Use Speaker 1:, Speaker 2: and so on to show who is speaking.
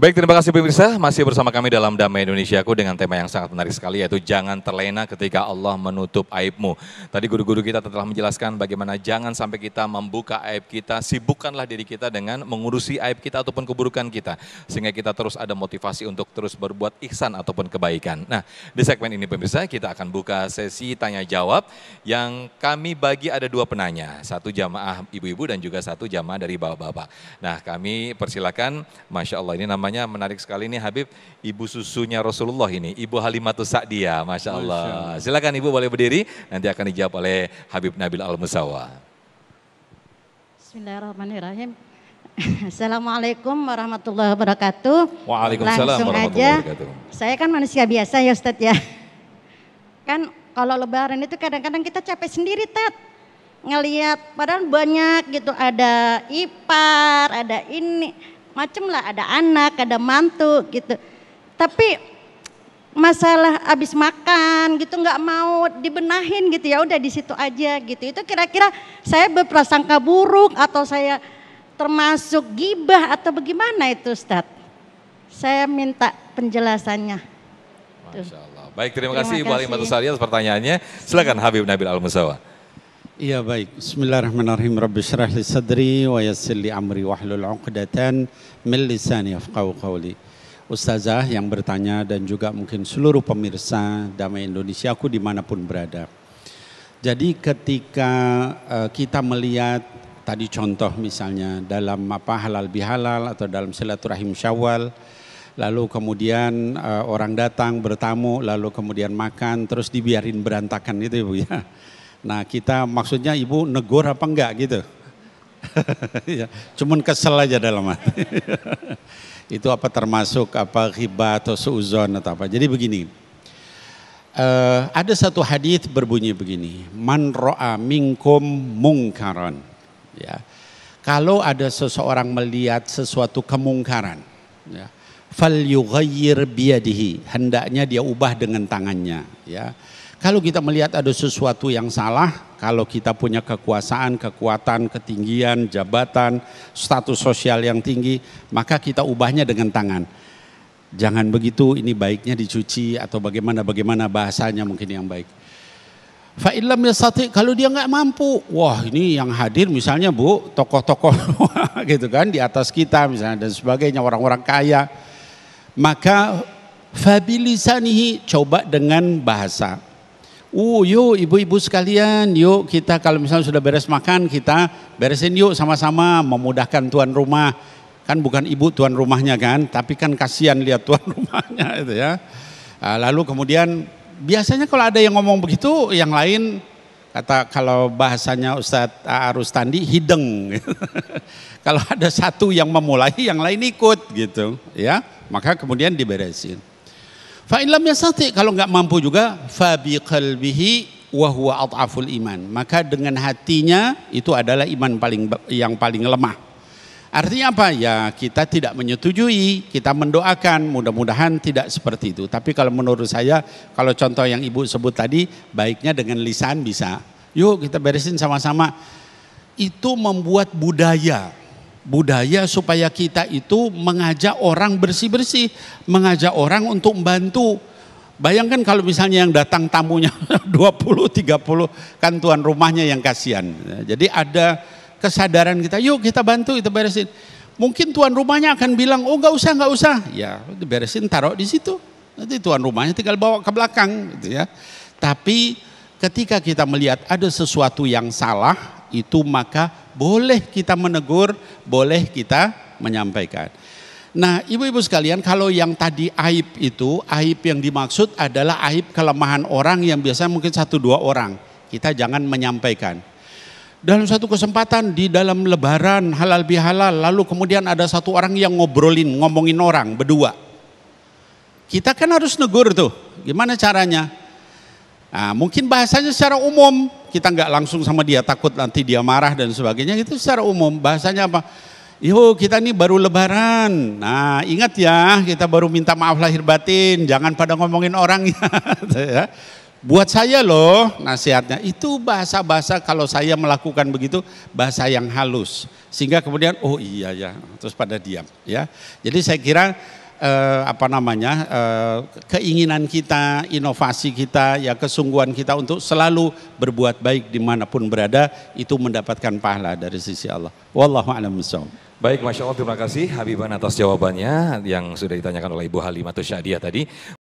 Speaker 1: Baik, terima kasih pemirsa. Masih bersama kami dalam Damai Indonesiaku dengan tema yang sangat menarik sekali, yaitu jangan terlena ketika Allah menutup aibmu. Tadi guru-guru kita telah menjelaskan bagaimana jangan sampai kita membuka aib kita, sibukkanlah diri kita dengan mengurusi aib kita ataupun keburukan kita. Sehingga kita terus ada motivasi untuk terus berbuat ihsan ataupun kebaikan. Nah, di segmen ini pemirsa kita akan buka sesi tanya jawab yang kami bagi ada dua penanya. Satu jamaah ibu-ibu dan juga satu jamaah dari bapak-bapak. Nah, kami persilakan, Masya Allah ini namanya menarik sekali nih Habib, ibu susunya Rasulullah ini, Ibu Halimatus Sa'diyah, Masya Allah. Silakan Ibu boleh berdiri, nanti akan dijawab oleh Habib Nabil Al-Musawa.
Speaker 2: Bismillahirrahmanirrahim. Assalamualaikum warahmatullahi wabarakatuh.
Speaker 1: Waalaikumsalam
Speaker 2: Langsung
Speaker 1: warahmatullahi
Speaker 2: aja,
Speaker 1: wabarakatuh.
Speaker 2: saya kan manusia biasa ya Ustadz ya. Kan kalau lebaran itu kadang-kadang kita capek sendiri Ted. Ngelihat padahal banyak gitu, ada ipar, ada ini. Macem lah, ada anak, ada mantu gitu. Tapi masalah abis makan gitu nggak mau dibenahin gitu, ya udah di situ aja gitu. Itu kira-kira saya berprasangka buruk atau saya termasuk gibah atau bagaimana itu Ustadz? Saya minta penjelasannya.
Speaker 1: Masya Allah. Baik, terima kasih Ibu Halimatus Sa'diyah atas pertanyaannya. Silakan Habib Nabil Al-Musawa.
Speaker 3: Iya baik, bismillahirrahmanirrahim. Rabbi syrah li sadri wa yassir li amri wahlul 'uqdatan min lisani yafqahu qawli. Ustazah yang bertanya dan juga mungkin seluruh pemirsa Damai Indonesiaku dimanapun berada. Jadi ketika kita melihat tadi contoh misalnya dalam halal bihalal atau dalam silaturahim Syawal, lalu kemudian orang datang bertamu, lalu kemudian makan terus dibiarin berantakan itu Ibu ya. Nah kita maksudnya Ibu negur apa enggak gitu. Ya, cuman kesel aja dalam hati. Itu apa termasuk apa ghibah atau suuzon atau apa. Jadi begini, ada satu hadits berbunyi begini. Man ro'a minkum mungkaran. Ya, kalau ada seseorang melihat sesuatu kemungkaran, ya, fal yughayyir biyadihi, hendaknya dia ubah dengan tangannya. Ya. Kalau kita melihat ada sesuatu yang salah, kalau kita punya kekuasaan, kekuatan, ketinggian, jabatan, status sosial yang tinggi, maka kita ubahnya dengan tangan. Jangan begitu, ini baiknya dicuci atau bagaimana bahasanya mungkin yang baik. Fa'illam yastati, kalau dia nggak mampu, wah ini yang hadir misalnya Bu, tokoh-tokoh gitu kan di atas kita misalnya dan sebagainya, orang-orang kaya, maka fabilisanihi, coba dengan bahasa. Yuk ibu-ibu sekalian, yuk kita kalau misalnya sudah beres makan, kita beresin yuk sama-sama memudahkan tuan rumah. Kan bukan ibu tuan rumahnya kan, tapi kan kasihan lihat tuan rumahnya itu ya. Lalu kemudian biasanya kalau ada yang ngomong begitu, yang lain kata kalau bahasanya Ustadz Arustandi hideng. Kalau ada satu yang memulai, yang lain ikut gitu ya, maka kemudian diberesin. Fa'ilam yastati, kalau nggak mampu juga fabi qalbihi wa huwa adhaful iman, maka dengan hatinya itu adalah iman yang paling lemah. Artinya apa? Ya kita tidak menyetujui, kita mendoakan mudah-mudahan tidak seperti itu. Tapi kalau menurut saya, kalau contoh yang Ibu sebut tadi, baiknya dengan lisan bisa. Yuk kita beresin sama-sama. Itu membuat budaya supaya kita itu mengajak orang bersih-bersih, mengajak orang untuk membantu. Bayangkan kalau misalnya yang datang tamunya 20-30, kan tuan rumahnya yang kasihan. Jadi ada kesadaran kita, yuk kita bantu, kita beresin. Mungkin tuan rumahnya akan bilang, oh nggak usah. Ya diberesin, taruh di situ. Nanti tuan rumahnya tinggal bawa ke belakang gitu ya. Tapi ketika kita melihat ada sesuatu yang salah, itu maka boleh kita menegur, boleh kita menyampaikan. Nah ibu-ibu sekalian, kalau yang tadi aib itu, aib yang dimaksud adalah aib kelemahan orang yang biasanya mungkin 1-2 orang. Kita jangan menyampaikan. Dalam satu kesempatan di dalam lebaran halal bihalal, lalu kemudian ada satu orang yang ngomongin orang berdua. Kita kan harus negur tuh, gimana caranya? Nah, mungkin bahasanya secara umum, kita nggak langsung sama dia, takut nanti dia marah dan sebagainya, itu secara umum. Bahasanya apa? Yuk kita nih baru lebaran, nah ingat ya kita baru minta maaf lahir batin, jangan pada ngomongin orang ya. Buat saya loh nasihatnya itu bahasa-bahasa kalau saya melakukan begitu bahasa yang halus sehingga kemudian oh iya ya terus pada diam ya. Jadi saya kira keinginan kita, inovasi kita, ya kesungguhan kita untuk selalu berbuat baik dimanapun berada itu mendapatkan pahala dari sisi Allah. Wallahu a'lam bishawab.
Speaker 1: Baik, Masya Allah, terima kasih Habiban atas jawabannya yang sudah ditanyakan oleh Ibu Halimatus Syadiah tadi.